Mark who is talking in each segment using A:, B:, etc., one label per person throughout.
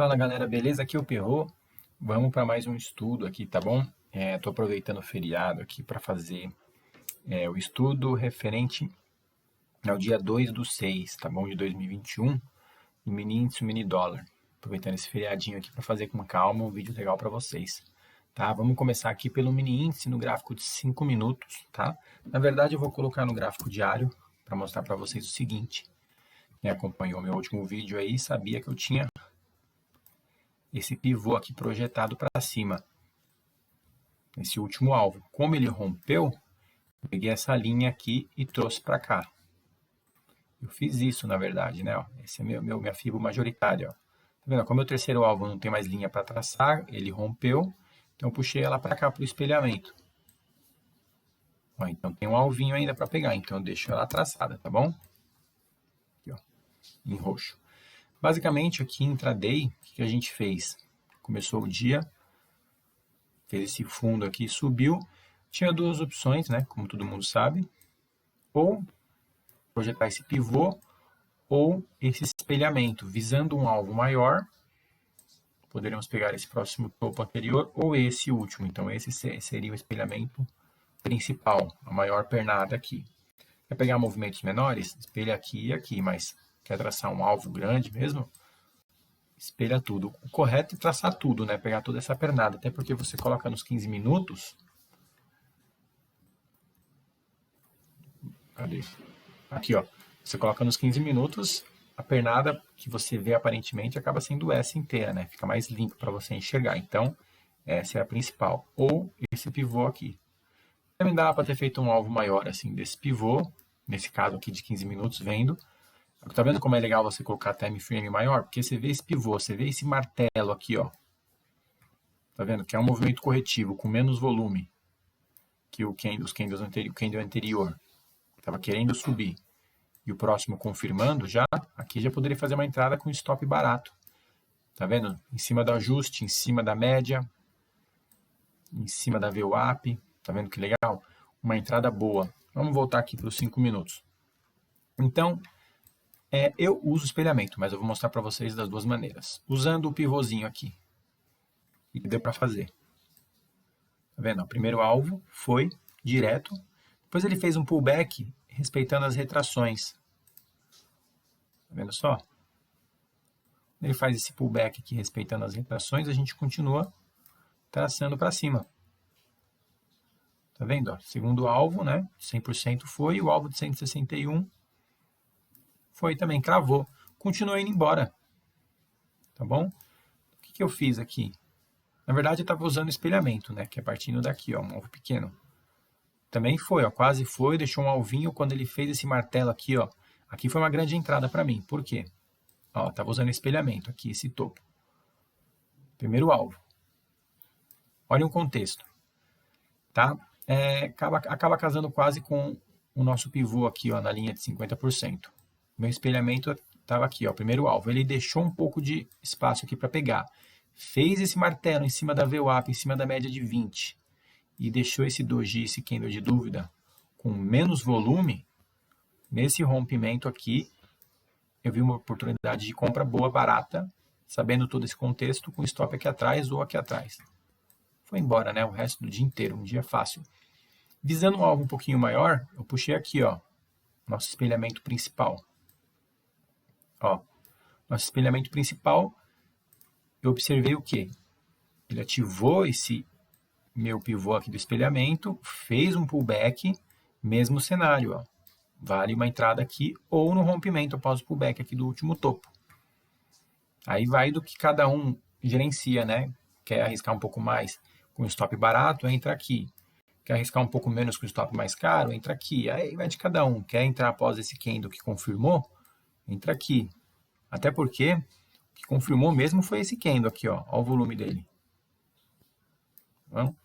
A: Fala galera, beleza? Aqui é o Perro. Vamos para mais um estudo aqui, tá bom? Tô aproveitando o feriado aqui para fazer o estudo referente ao dia 2/6, tá bom? De 2021, no mini índice, mini dólar. Aproveitando esse feriadinho aqui para fazer com calma um vídeo legal para vocês, tá? Vamos começar aqui pelo mini índice no gráfico de 5 minutos, tá? Na verdade, eu vou colocar no gráfico diário para mostrar para vocês o seguinte. Quem acompanhou meu último vídeo aí sabia que eu tinha esse pivô aqui projetado para cima, esse último alvo. Como ele rompeu, eu peguei essa linha aqui e trouxe para cá. Eu fiz isso, na verdade, né? Ó, esse é minha fibra majoritária. Ó. Tá vendo? Como o terceiro alvo não tem mais linha para traçar, ele rompeu, então eu puxei ela para cá, para o espelhamento. Ó, então tem um alvinho ainda para pegar, então eu deixo ela traçada, tá bom? Aqui, ó, em roxo. Basicamente, aqui em intraday, o que a gente fez? Começou o dia, fez esse fundo aqui, subiu. Tinha duas opções, né? Como todo mundo sabe. Ou projetar esse pivô, ou esse espelhamento, visando um alvo maior. Poderíamos pegar esse próximo topo anterior, ou esse último. Então, esse seria o espelhamento principal, a maior pernada aqui. Quer pegar movimentos menores? Espelha aqui e aqui, mas quer traçar um alvo grande mesmo? Espelha tudo. O correto é traçar tudo, né? Pegar toda essa pernada. Até porque você coloca nos 15 minutos. Cadê? Aqui, ó. Você coloca nos 15 minutos, a pernada que você vê aparentemente acaba sendo essa inteira, né? Fica mais limpo para você enxergar. Então, essa é a principal. Ou esse pivô aqui. Também dá para ter feito um alvo maior, assim, desse pivô. Nesse caso aqui de 15 minutos, vendo. Tá vendo como é legal você colocar time frame maior? Porque você vê esse pivô, você vê esse martelo aqui, ó. Tá vendo? Que é um movimento corretivo, com menos volume que o candle anterior. Estava querendo subir. E o próximo confirmando já, aqui já poderia fazer uma entrada com stop barato. Tá vendo? Em cima do ajuste, em cima da média, em cima da VWAP. Tá vendo que legal? Uma entrada boa. Vamos voltar aqui para os 5 minutos. Então, eu uso espelhamento, mas eu vou mostrar para vocês das duas maneiras. Usando o pivôzinho aqui. E deu para fazer. Tá vendo? O primeiro alvo foi direto. Depois ele fez um pullback respeitando as retrações. Tá vendo só? Ele faz esse pullback aqui respeitando as retrações, a gente continua traçando para cima. Tá vendo? Ó, segundo alvo, né? 100% foi, o alvo de 161 foi também, cravou. Continuou indo embora. Tá bom? O que eu fiz aqui? Na verdade, eu estava usando espelhamento, né? Que é partindo daqui, ó, um alvo pequeno. Também foi, ó, quase foi, deixou um alvinho quando ele fez esse martelo aqui, ó. Aqui foi uma grande entrada para mim. Por quê? Ó, estava usando espelhamento aqui, esse topo. Primeiro alvo. Olha o contexto. Tá? Acaba casando quase com o nosso pivô aqui, ó, na linha de 50%. Meu espelhamento estava aqui, ó, primeiro alvo. Ele deixou um pouco de espaço aqui para pegar. Fez esse martelo em cima da VWAP, em cima da média de 20. E deixou esse doji, esse candle de dúvida, com menos volume. Nesse rompimento aqui, eu vi uma oportunidade de compra boa, barata, sabendo todo esse contexto, com stop aqui atrás ou aqui atrás. Foi embora, né? O resto do dia inteiro, um dia fácil. Visando um alvo um pouquinho maior, eu puxei aqui, ó, nosso espelhamento principal. Ó, nosso espelhamento principal, eu observei o quê? Ele ativou esse meu pivô aqui do espelhamento, fez um pullback, mesmo cenário, ó. Vale uma entrada aqui ou no rompimento após o pullback aqui do último topo. Aí vai do que cada um gerencia, né? Quer arriscar um pouco mais com stop barato, entra aqui. Quer arriscar um pouco menos com stop mais caro, entra aqui. Aí vai de cada um. Quer entrar após esse candle que confirmou, entra aqui. Até porque o que confirmou mesmo foi esse candle aqui, ó. Olha o volume dele. Bom,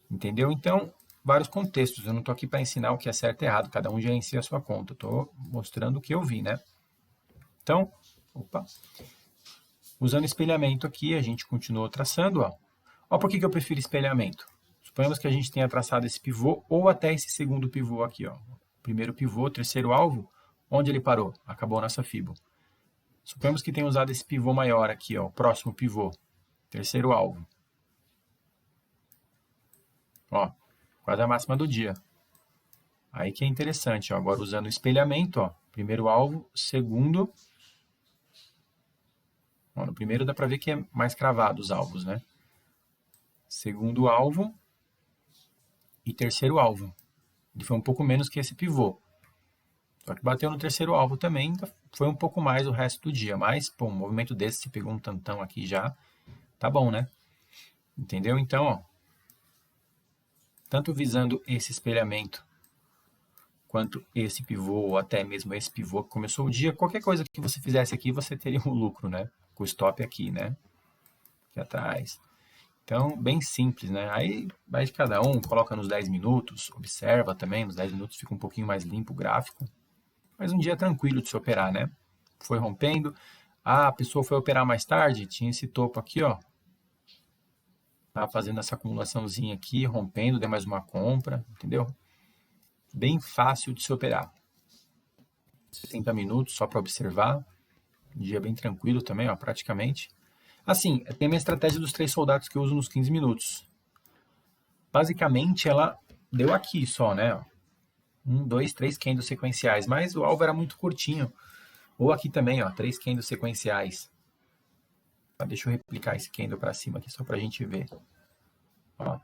A: entendeu? Então, vários contextos. Eu não estou aqui para ensinar o que é certo e errado. Cada um gerencia a sua conta. Estou mostrando o que eu vi, né? Então, usando espelhamento aqui, a gente continuou traçando, ó. Ó por que eu prefiro espelhamento. Suponhamos que a gente tenha traçado esse pivô ou até esse segundo pivô aqui, ó. Primeiro pivô, terceiro alvo, onde ele parou? Acabou a nossa fibo. Suponhamos que tenha usado esse pivô maior aqui, ó, o próximo pivô, terceiro alvo. Ó, quase a máxima do dia. Aí que é interessante, ó, agora usando o espelhamento, ó, primeiro alvo, segundo. Ó, no primeiro dá para ver que é mais cravado os alvos, né? Segundo alvo e terceiro alvo. Ele foi um pouco menos que esse pivô. Só que bateu no terceiro alvo também, foi um pouco mais o resto do dia. Mas, pô, um movimento desse, se pegou um tantão aqui já, tá bom, né? Entendeu? Então, ó, tanto visando esse espelhamento, quanto esse pivô, ou até mesmo esse pivô que começou o dia, qualquer coisa que você fizesse aqui, você teria um lucro, né? Com o stop aqui, né? Aqui atrás. Então, bem simples, né? Aí vai de cada um, coloca nos 10 minutos, observa também, nos 10 minutos fica um pouquinho mais limpo o gráfico. Mas um dia tranquilo de se operar, né? Foi rompendo. Ah, a pessoa foi operar mais tarde, tinha esse topo aqui, ó. Tá fazendo essa acumulaçãozinha aqui, rompendo, deu mais uma compra, entendeu? Bem fácil de se operar. 60 minutos só para observar. Um dia bem tranquilo também, ó, praticamente. Assim, tem a minha estratégia dos 3 soldados que eu uso nos 15 minutos. Basicamente, ela deu aqui só, né? 1, 2, 3 candles sequenciais, mas o alvo era muito curtinho. Ou aqui também, ó, 3 candles sequenciais. Tá, deixa eu replicar esse candle para cima aqui, só para a gente ver. Ó,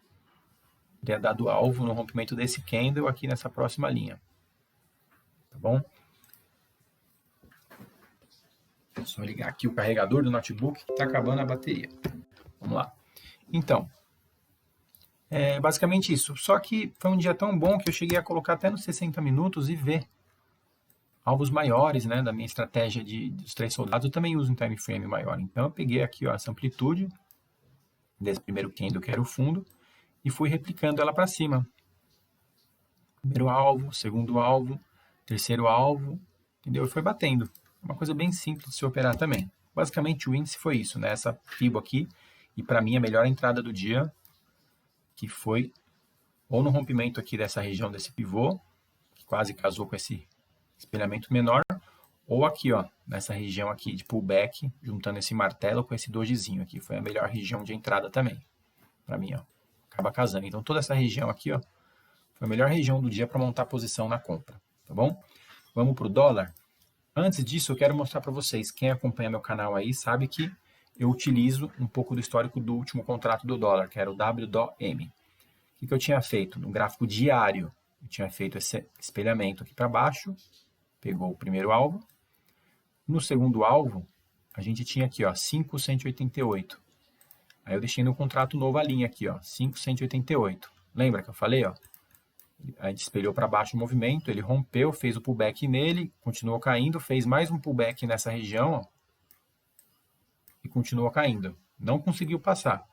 A: teria dado alvo no rompimento desse candle aqui nessa próxima linha. Tá bom? Só ligar aqui o carregador do notebook que está acabando a bateria. Vamos lá. Então, é basicamente isso. Só que foi um dia tão bom que eu cheguei a colocar até nos 60 minutos e ver alvos maiores, né, da minha estratégia dos 3 soldados. Eu também uso um time frame maior. Então, eu peguei aqui ó, essa amplitude desse primeiro candle, que era o fundo, e fui replicando ela para cima. Primeiro alvo, segundo alvo, terceiro alvo, entendeu? E foi batendo. Uma coisa bem simples de se operar também. Basicamente, o índice foi isso, né? Essa FIBO aqui, e para mim a melhor entrada do dia, que foi ou no rompimento aqui dessa região desse pivô, que quase casou com esse espelhamento menor, ou aqui, ó, nessa região aqui de pullback, juntando esse martelo com esse dojizinho aqui. Foi a melhor região de entrada também, para mim, ó. Acaba casando. Então, toda essa região aqui, ó, foi a melhor região do dia para montar posição na compra, tá bom? Vamos para o dólar. Antes disso, eu quero mostrar para vocês, quem acompanha meu canal aí sabe que eu utilizo um pouco do histórico do último contrato do dólar, que era o WDOM. O que eu tinha feito? No gráfico diário, eu tinha feito esse espelhamento aqui para baixo, pegou o primeiro alvo. No segundo alvo, a gente tinha aqui, ó, 5,188. Aí eu deixei no contrato novo a linha aqui, ó, 5,188. Lembra que eu falei, ó? A gente espelhou para baixo o movimento, ele rompeu, fez o pullback nele, continuou caindo, fez mais um pullback nessa região, ó, e continuou caindo. Não conseguiu passar.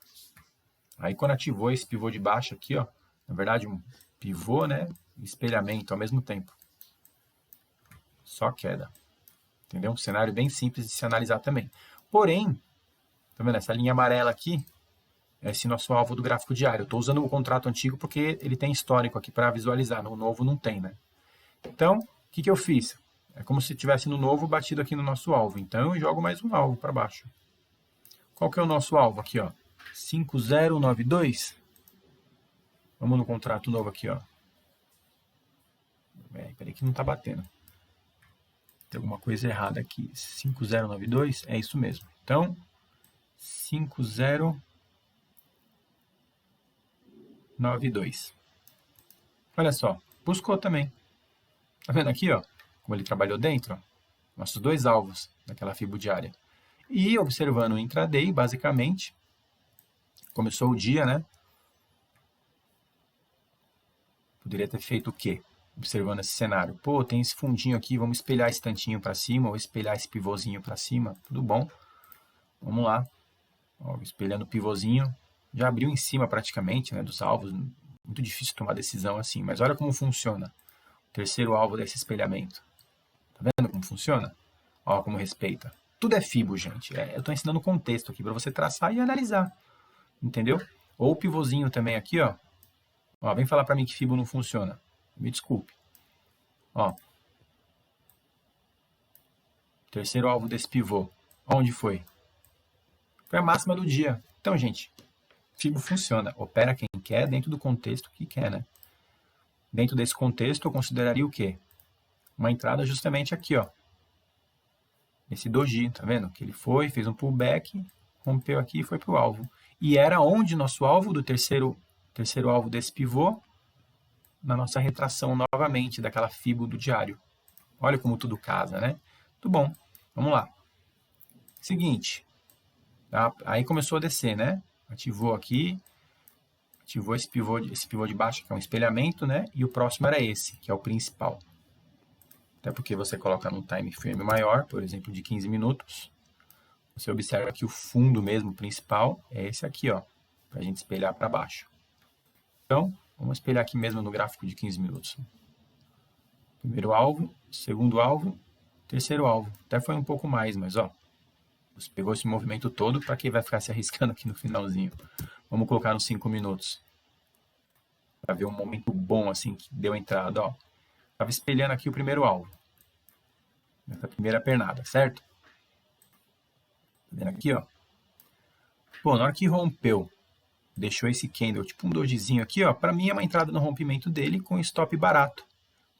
A: Aí quando ativou esse pivô de baixo aqui, ó, na verdade um pivô, né, e espelhamento ao mesmo tempo. Só queda. Entendeu? Um cenário bem simples de se analisar também. Porém, tá vendo essa linha amarela aqui? Esse nosso alvo do gráfico diário. Eu estou usando o contrato antigo porque ele tem histórico aqui para visualizar. No novo não tem, né? Então, o que eu fiz? É como se tivesse no novo batido aqui no nosso alvo. Então, eu jogo mais um alvo para baixo. Qual que é o nosso alvo aqui, ó? 5092. Vamos no contrato novo aqui, ó. Peraí que não está batendo. Tem alguma coisa errada aqui. 5092, é isso mesmo. Então, 5092. Olha só, buscou também. Tá vendo aqui, ó? Como ele trabalhou dentro, ó? Nossos 2 alvos daquela FIBO diária. E observando o intraday, basicamente, começou o dia, né? Poderia ter feito o quê? Observando esse cenário. Pô, tem esse fundinho aqui, vamos espelhar esse tantinho para cima, ou espelhar esse pivôzinho para cima. Tudo bom. Vamos lá. Ó, espelhando o pivôzinho. Já abriu em cima praticamente, né, dos alvos. Muito difícil tomar decisão assim, mas olha como funciona. O terceiro alvo desse espelhamento. Tá vendo como funciona? Ó, como respeita. Tudo é FIBO, gente. Eu estou ensinando contexto aqui para você traçar e analisar. Entendeu? Ou o pivôzinho também aqui, ó. Ó, vem falar para mim que FIBO não funciona. Me desculpe. Ó. terceiro alvo desse pivô, onde foi? Foi a máxima do dia. Então, gente, Fibo funciona, opera quem quer dentro do contexto que quer, né? Dentro desse contexto, eu consideraria o quê? Uma entrada justamente aqui, ó. Esse doji, tá vendo? Que ele foi, fez um pullback, rompeu aqui e foi para o alvo. E era onde nosso alvo do terceiro alvo desse pivô? Na nossa retração novamente daquela Fibo do diário. Olha como tudo casa, né? Muito bom. Vamos lá. Seguinte. Tá? Aí começou a descer, né? Ativou aqui. Ativou esse pivô de baixo, que é um espelhamento, né? E o próximo era esse, que é o principal. Até porque você coloca num time frame maior, por exemplo, de 15 minutos. Você observa que o fundo mesmo principal é esse aqui, ó. Para a gente espelhar para baixo. Então, vamos espelhar aqui mesmo no gráfico de 15 minutos. Primeiro alvo, segundo alvo, terceiro alvo. Até foi um pouco mais, mas ó. Você pegou esse movimento todo, para quem vai ficar se arriscando aqui no finalzinho? Vamos colocar nos 5 minutos. Para ver um momento bom assim que deu entrada, ó. Estava espelhando aqui o primeiro alvo. Nessa primeira pernada, certo? Tá vendo aqui, ó? Pô, na hora que rompeu, deixou esse candle, tipo um dojizinho aqui, ó. Para mim é uma entrada no rompimento dele com stop barato.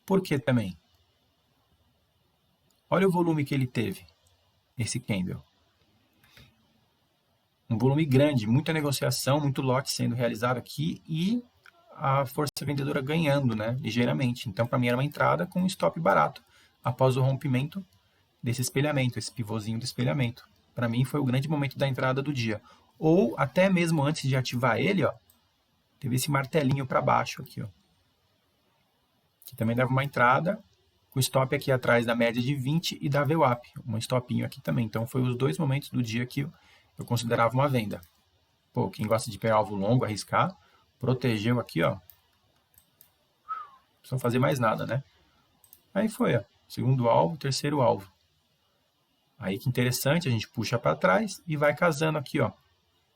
A: Por que também? Olha o volume que ele teve, esse candle. Um volume grande, muita negociação, muito lote sendo realizado aqui e a força vendedora ganhando, né, ligeiramente. Então, para mim, era uma entrada com um stop barato após o rompimento desse espelhamento, esse pivôzinho do espelhamento. Para mim, foi o grande momento da entrada do dia. Ou até mesmo antes de ativar ele, ó, teve esse martelinho para baixo aqui, ó, que também dava uma entrada com stop aqui atrás da média de 20 e da VWAP, um stopinho aqui também. Então, foi os dois momentos do dia que eu considerava uma venda. Pô, quem gosta de pegar alvo longo, arriscar, protegeu aqui, ó. Não precisa fazer mais nada, né? Aí foi, ó. Segundo alvo, terceiro alvo. Aí que interessante, a gente puxa para trás e vai casando aqui, ó.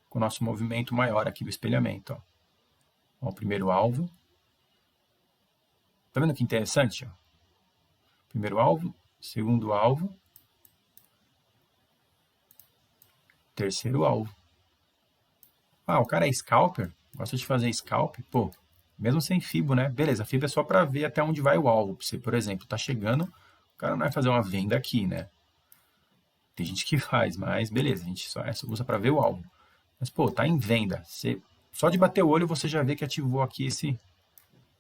A: Com o nosso movimento maior aqui do espelhamento, ó. Ó, o primeiro alvo. Tá vendo que interessante, ó? Primeiro alvo, segundo alvo. Terceiro alvo. Ah, o cara é scalper? Gosta de fazer scalp? Pô, mesmo sem Fibo, né? Beleza, a Fibo é só para ver até onde vai o alvo. Você, por exemplo, tá chegando, o cara não vai fazer uma venda aqui, né? Tem gente que faz, mas beleza, a gente só usa para ver o alvo. Mas, pô, tá em venda. Você, só de bater o olho você já vê que ativou aqui esse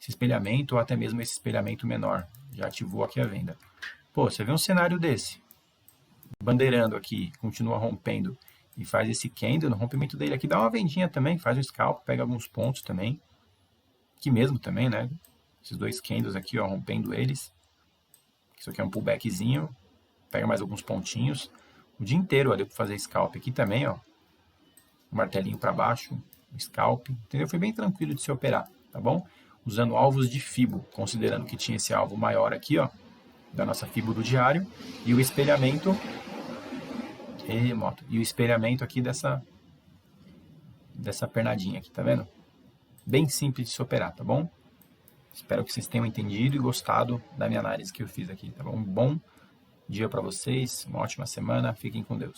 A: espelhamento ou até mesmo esse espelhamento menor. Já ativou aqui a venda. Pô, você vê um cenário desse, bandeirando aqui, continua rompendo e faz esse candle no rompimento dele aqui, dá uma vendinha também, faz um scalp, pega alguns pontos também. Aqui mesmo também, né? Esses dois candles aqui, ó, rompendo eles. Isso aqui é um pullbackzinho, pega mais alguns pontinhos. O dia inteiro, ó, deu para fazer scalp aqui também, ó. Um martelinho para baixo, um scalp, entendeu? Foi bem tranquilo de se operar, tá bom? Usando alvos de Fibo, considerando que tinha esse alvo maior aqui, ó, da nossa Fibo do diário, e o espelhamento e o espelhamento aqui dessa pernadinha aqui, tá vendo? Bem simples de se operar, tá bom? Espero que vocês tenham entendido e gostado da minha análise que eu fiz aqui, tá bom? Um bom dia para vocês, uma ótima semana, fiquem com Deus.